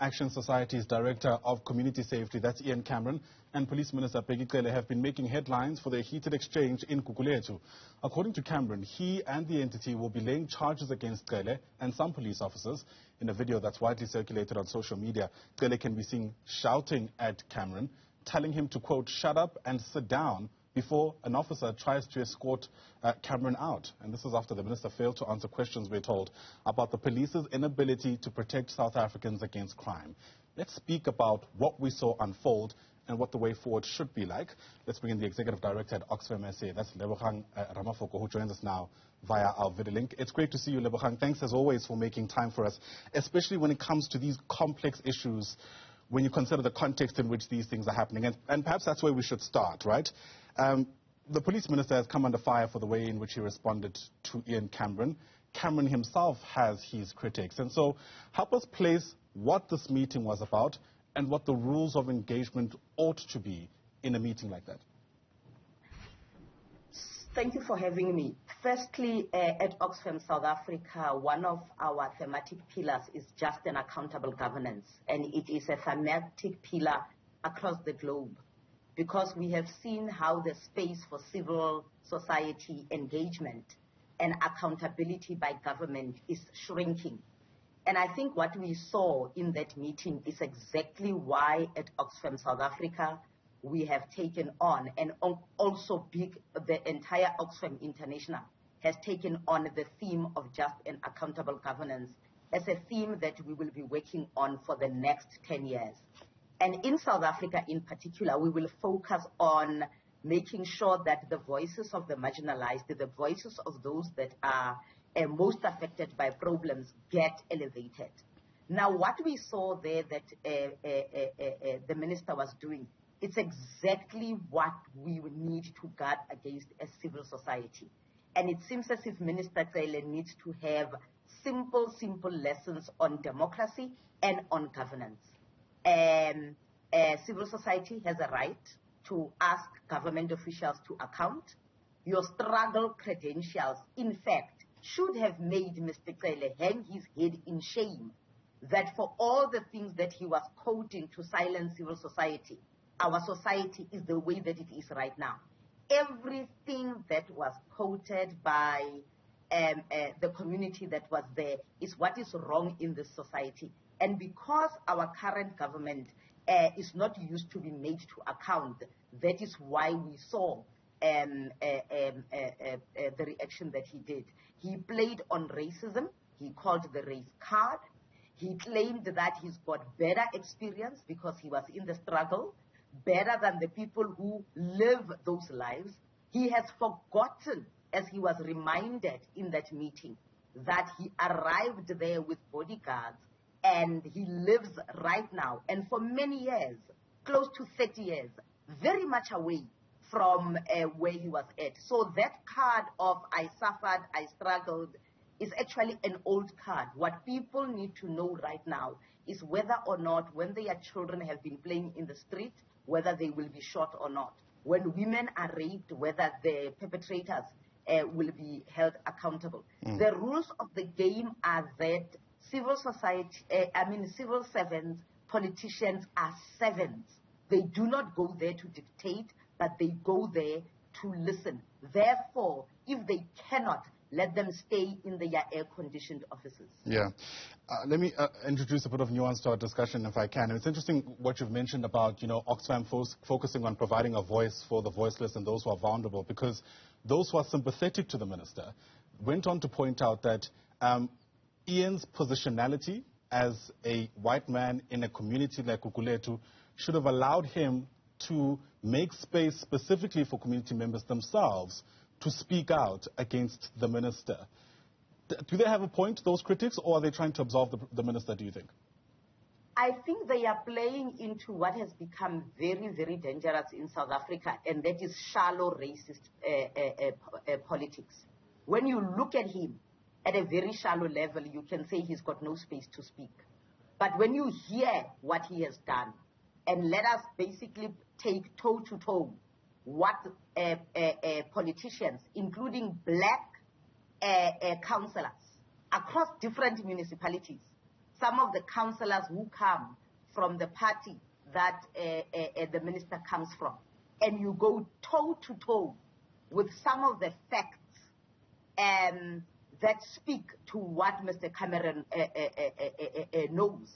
Action Society's Director of Community Safety, that's Ian Cameron, and Police Minister Bheki Cele have been making headlines for their heated exchange in Gugulethu. According to Cameron, he and the entity will be laying charges against Cele and some police officers. In a video that's widely circulated on social media, Cele can be seen shouting at Cameron, telling him to, quote, shut up and sit down, before an officer tries to escort Cameron out. And this is after the minister failed to answer questions, we're told, about the police's inability to protect South Africans against crime. Let's speak about what we saw unfold and what the way forward should be like. Let's bring in the Executive Director at Oxfam SA, that's Lebogang Ramafoko, who joins us now via our video link. It's great to see you, Lebogang. Thanks as always for making time for us, especially when it comes to these complex issues, when you consider the context in which these things are happening. And perhaps that's where we should start, right? The police minister has come under fire for the way in which he responded to Ian Cameron. Cameron himself has his critics. And so help us place what this meeting was about and what the rules of engagement ought to be in a meeting like that. Thank you for having me. Firstly, at Oxfam South Africa, one of our thematic pillars is just and accountable governance, and it is a thematic pillar across the globe, because we have seen how the space for civil society engagement and accountability by government is shrinking. And I think what we saw in that meeting is exactly why at Oxfam South Africa we have taken on, and also the entire Oxfam International has taken on the theme of just and accountable governance as a theme that we will be working on for the next 10 years. And in South Africa in particular, we will focus on making sure that the voices of the marginalized, the voices of those that are most affected by problems get elevated. Now, what we saw there that the minister was doing, it's exactly what we need to guard against as civil society. And it seems as if Minister Cele needs to have simple lessons on democracy and on governance. Civil society has a right to ask government officials to account. Your struggle credentials, in fact, should have made Mr. Cele hang his head in shame that for all the things that he was quoting to silence civil society, our society is the way that it is right now. Everything that was quoted by the community that was there is what is wrong in this society. And because our current government is not used to be made to account, that is why we saw the reaction that he did. He played on racism. He called the race card. He claimed that he's got better experience because he was in the struggle, better than the people who live those lives. He has forgotten, as he was reminded in that meeting, that he arrived there with bodyguards and he lives right now, and for many years, close to 30 years, very much away from where he was at. So that card of I suffered, I struggled, is actually an old card. What people need to know right now is whether or not, when their children have been playing in the street, whether they will be shot or not. When women are raped, whether the perpetrators will be held accountable. The rules of the game are that civil servants, politicians are servants. They do not go there to dictate, but they go there to listen. Therefore, if they cannot, let them stay in their air-conditioned offices. Yeah. Let me introduce a bit of nuance to our discussion, if I can. And it's interesting what you've mentioned about, Oxfam focusing on providing a voice for the voiceless and those who are vulnerable, because those who are sympathetic to the minister went on to point out that Ian's positionality as a white man in a community like Gugulethu should have allowed him to make space specifically for community members themselves to speak out against the minister. Do they have a point, those critics, or are they trying to absolve the minister, do you think? I think they are playing into what has become very, very dangerous in South Africa, and that is shallow racist politics. When you look at him at a very shallow level, you can say he's got no space to speak. But when you hear what he has done, and let us basically take toe-to-toe what politicians, including black councillors across different municipalities, some of the councillors who come from the party that the minister comes from, and you go toe-to-toe with some of the facts that speak to what Mr. Cameron knows,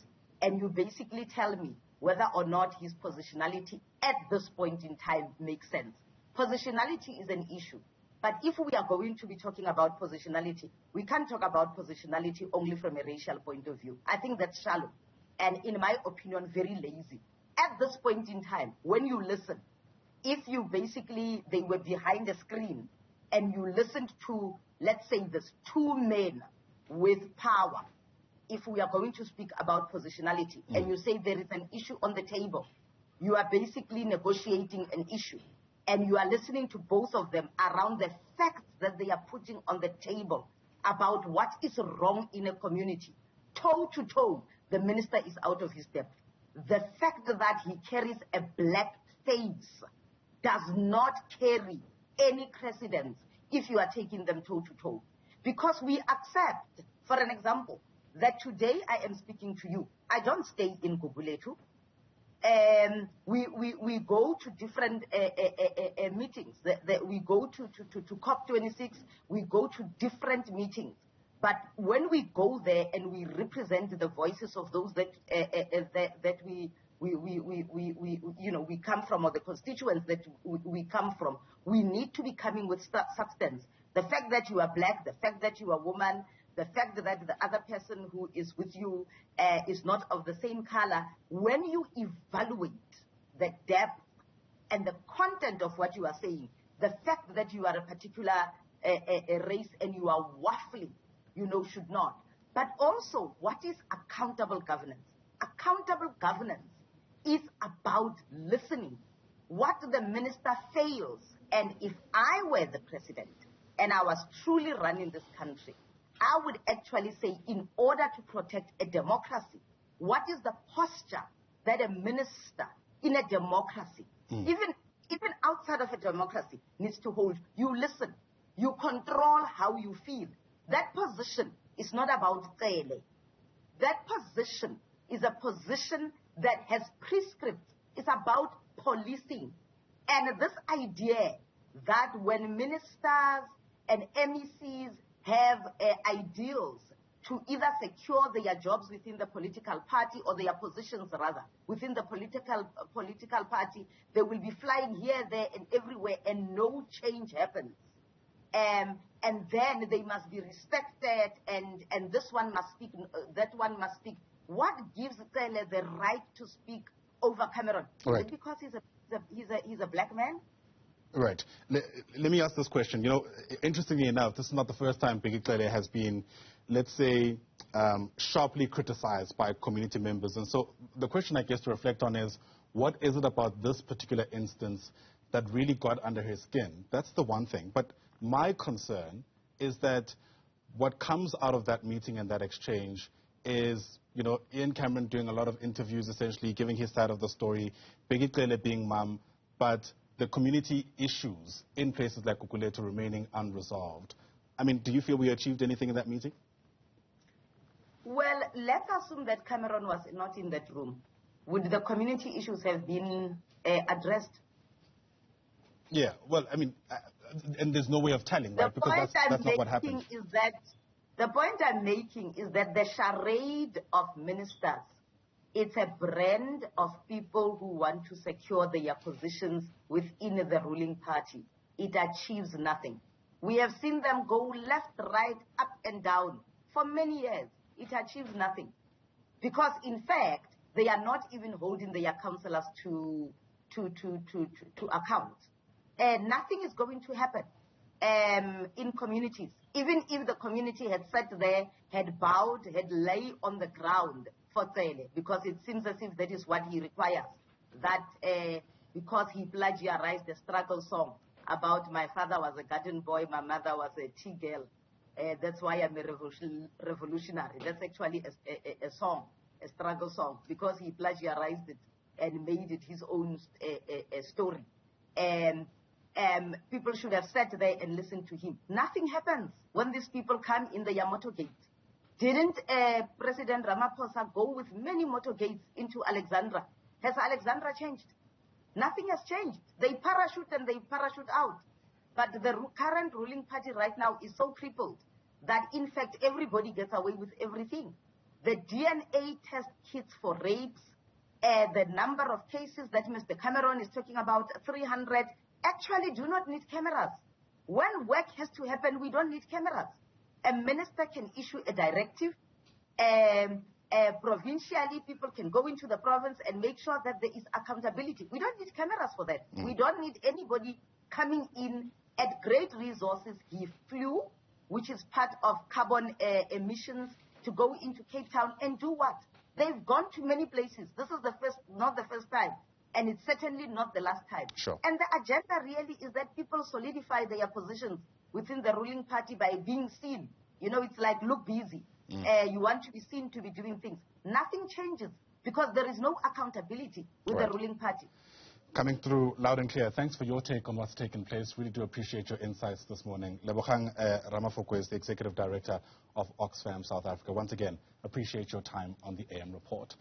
and you basically tell me whether or not his positionality at this point in time makes sense. Positionality is an issue. But if we are going to be talking about positionality, we can't talk about positionality only from a racial point of view. I think that's shallow and, in my opinion, very lazy. At this point in time, when you listen, if you basically, they were behind a screen and you listened to, let's say, this two men with power, if we are going to speak about positionality, and you say there is an issue on the table, you are basically negotiating an issue, and you are listening to both of them around the facts that they are putting on the table about what is wrong in a community. Toe to toe, the minister is out of his depth. The fact that he carries a black face does not carry any precedence if you are taking them toe to toe. Because we accept, for an example, that today I am speaking to you. I don't stay in Gugulethu. We go to different meetings. We go to COP26. We go to different meetings. But when we go there and we represent the voices of those that we come from, or the constituents that we come from, we need to be coming with substance. The fact that you are black, the fact that you are a woman, the fact that the other person who is with you is not of the same color, when you evaluate the depth and the content of what you are saying, the fact that you are a particular race and you are waffling, should not. But also, what is accountable governance? Accountable governance is about listening. What the minister fails, and if I were the president and I was truly running this country, I would actually say, in order to protect a democracy, what is the posture that a minister in a democracy, even outside of a democracy, needs to hold? You listen. You control how you feel. That position is not about Cele. That position is a position that has prescripts. It's about policing. And this idea that when ministers and MECs have ideals to either secure their jobs within the political party, or their positions rather within the political party, they will be flying here, there, and everywhere, and no change happens. And then they must be respected, and this one must speak, that one must speak. What gives Cele the right to speak over Cameron? Right. Is it because he's a black man? Right. Let me ask this question. Interestingly enough, this is not the first time Bheki Cele has been, let's say, sharply criticized by community members. And so the question, I guess, to reflect on is, what is it about this particular instance that really got under his skin? That's the one thing. But my concern is that what comes out of that meeting and that exchange is, Ian Cameron doing a lot of interviews, essentially giving his side of the story, Bheki Cele being mum, but the community issues in places like Gugulethu remaining unresolved. I mean, do you feel we achieved anything in that meeting? Well, let's assume that Cameron was not in that room. Would the community issues have been addressed? Yeah, well, I mean, and there's no way of telling, right? Because that's not what happened. The point I'm making is that the charade of ministers, it's a brand of people who want to secure their positions within the ruling party. It achieves nothing. We have seen them go left, right, up and down for many years. It achieves nothing. Because, in fact, they are not even holding their councillors to account. Nothing is going to happen in communities. Even if the community had sat there, had bowed, had lay on the ground for Cele, because it seems as if that is what he requires. That because he plagiarized the struggle song about my father was a garden boy, my mother was a tea girl. That's why I'm a revolutionary. That's actually a song, a struggle song, because he plagiarized it and made it his own story. People should have sat there and listened to him. Nothing happens when these people come in the Yamato gate. Didn't President Ramaphosa go with many motorcades into Alexandra? Has Alexandra changed? Nothing has changed. They parachute and they parachute out. But the current ruling party right now is so crippled that, in fact, everybody gets away with everything. The DNA test kits for rapes, the number of cases that Mr. Cameron is talking about, 300, actually do not need cameras. When work has to happen, we don't need cameras. A minister can issue a directive. Provincially, people can go into the province and make sure that there is accountability. We don't need cameras for that. We don't need anybody coming in at great resources. He flew, which is part of carbon emissions, to go into Cape Town and do what? They've gone to many places. This is not the first time, and it's certainly not the last time. Sure. And the agenda really is that people solidify their positions within the ruling party by being seen. You know, it's like, look busy. You want to be seen to be doing things. Nothing changes because there is no accountability with the ruling party. Coming through loud and clear. Thanks for your take on what's taken place. Really do appreciate your insights this morning. Lebogang Ramafoko is the Executive Director of Oxfam South Africa. Once again, appreciate your time on the AM Report.